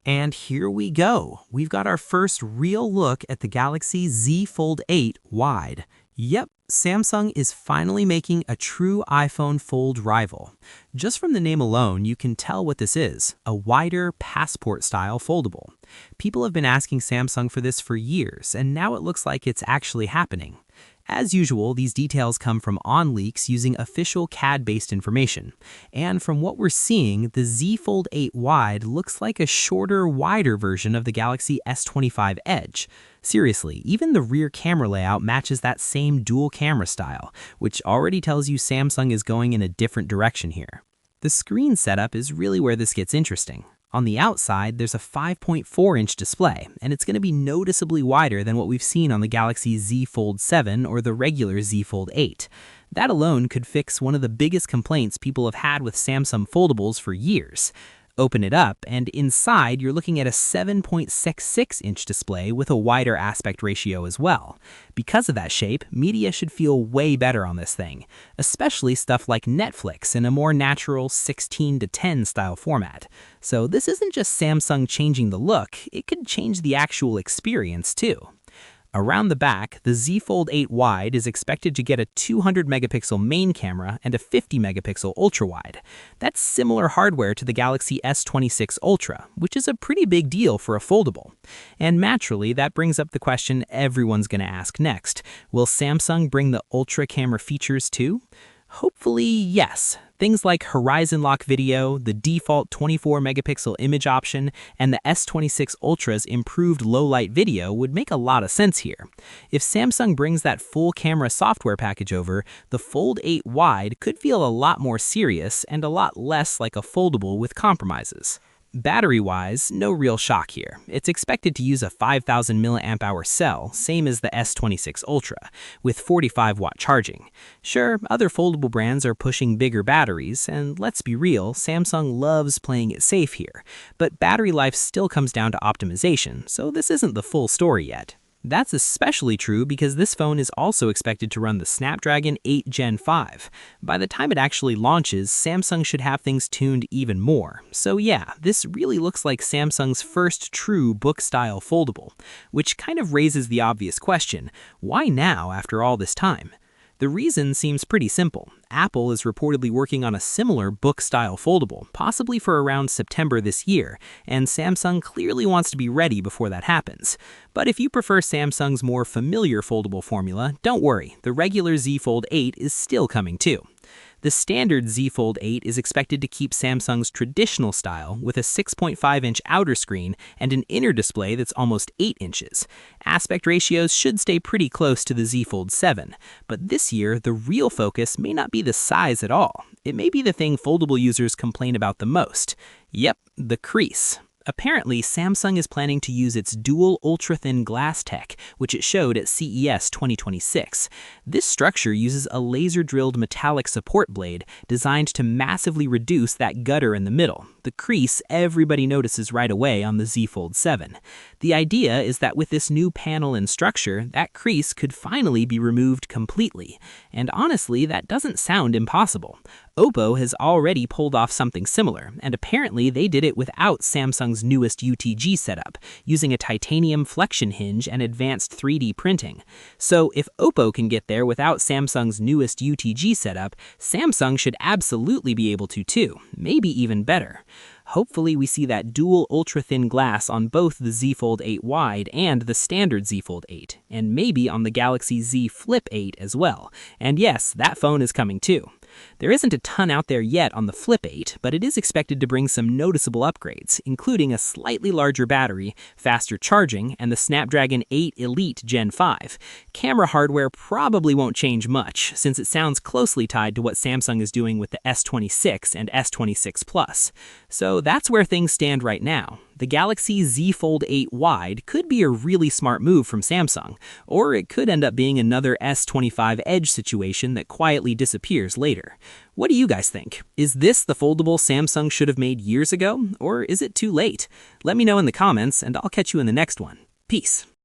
And here we go. We've got our first real look at the Galaxy Z Fold 8 wide. Yep, Samsung is finally making a true iPhone Fold rival. Just from the name alone, you can tell what this is, a wider passport-style foldable. People have been asking Samsung for this for years, and now it looks like it's actually happening. As usual, these details come from on-leaks using official CAD-based information. And from what we're seeing, the Z Fold 8 Wide looks like a shorter, wider version of the Galaxy S25 Edge. Seriously, even the rear camera layout matches that same dual camera style, which already tells you Samsung is going in a different direction here. The screen setup is really where this gets interesting. On the outside, there's a 5.4-inch display, and it's going to be noticeably wider than what we've seen on the Galaxy Z Fold 7 or the regular Z Fold 8. That alone could fix one of the biggest complaints people have had with Samsung foldables for years. Open it up, and inside you're looking at a 7.66-inch display with a wider aspect ratio as well. Because of that shape, media should feel way better on this thing, especially stuff like Netflix in a more natural 16:10 style format. So this isn't just Samsung changing the look, it could change the actual experience too. Around the back, the Z Fold 8 Wide is expected to get a 200-megapixel main camera and a 50-megapixel ultra-wide. That's similar hardware to the Galaxy S26 Ultra, which is a pretty big deal for a foldable. And naturally, that brings up the question everyone's going to ask next. Will Samsung bring the ultra camera features too? Hopefully, yes. Things like Horizon Lock Video, the default 24-megapixel image option, and the S26 Ultra's improved low-light video would make a lot of sense here. If Samsung brings that full camera software package over, the Fold 8 Wide could feel a lot more serious and a lot less like a foldable with compromises. Battery-wise, no real shock here. It's expected to use a 5,000 mAh cell, same as the S26 Ultra, with 45-watt charging. Sure, other foldable brands are pushing bigger batteries, and let's be real, Samsung loves playing it safe here. But battery life still comes down to optimization, so this isn't the full story yet. That's especially true because this phone is also expected to run the Snapdragon 8 Gen 5. By the time it actually launches, Samsung should have things tuned even more. So yeah, this really looks like Samsung's first true book-style foldable, which kind of raises the obvious question, why now after all this time? The reason seems pretty simple. Apple is reportedly working on a similar book-style foldable, possibly for around September this year, and Samsung clearly wants to be ready before that happens. But if you prefer Samsung's more familiar foldable formula, don't worry, the regular Z Fold 8 is still coming too. The standard Z Fold 8 is expected to keep Samsung's traditional style with a 6.5-inch outer screen and an inner display that's almost 8 inches. Aspect ratios should stay pretty close to the Z Fold 7, but this year the real focus may not be the size at all. It may be the thing foldable users complain about the most. Yep, the crease. Apparently, Samsung is planning to use its dual ultra-thin glass tech, which it showed at CES 2026. This structure uses a laser-drilled metallic support blade designed to massively reduce that gutter in the middle, the crease everybody notices right away on the Z Fold 7. The idea is that with this new panel and structure, that crease could finally be removed completely. And honestly, that doesn't sound impossible. Oppo has already pulled off something similar, and apparently they did it without Samsung's newest UTG setup, using a titanium flexion hinge and advanced 3D printing. So if Oppo can get there without Samsung's newest UTG setup, Samsung should absolutely be able to too, maybe even better. Hopefully we see that dual ultra-thin glass on both the Z Fold 8 Wide and the standard Z Fold 8, and maybe on the Galaxy Z Flip 8 as well. And yes, that phone is coming too. There isn't a ton out there yet on the Flip 8, but it is expected to bring some noticeable upgrades, including a slightly larger battery, faster charging, and the Snapdragon 8 Elite Gen 5. Camera hardware probably won't change much, since it sounds closely tied to what Samsung is doing with the S26 and S26 Plus. So that's where things stand right now. The Galaxy Z Fold 8 Wide could be a really smart move from Samsung, or it could end up being another S25 Edge situation that quietly disappears later. What do you guys think? Is this the foldable Samsung should have made years ago, or is it too late? Let me know in the comments, and I'll catch you in the next one. Peace.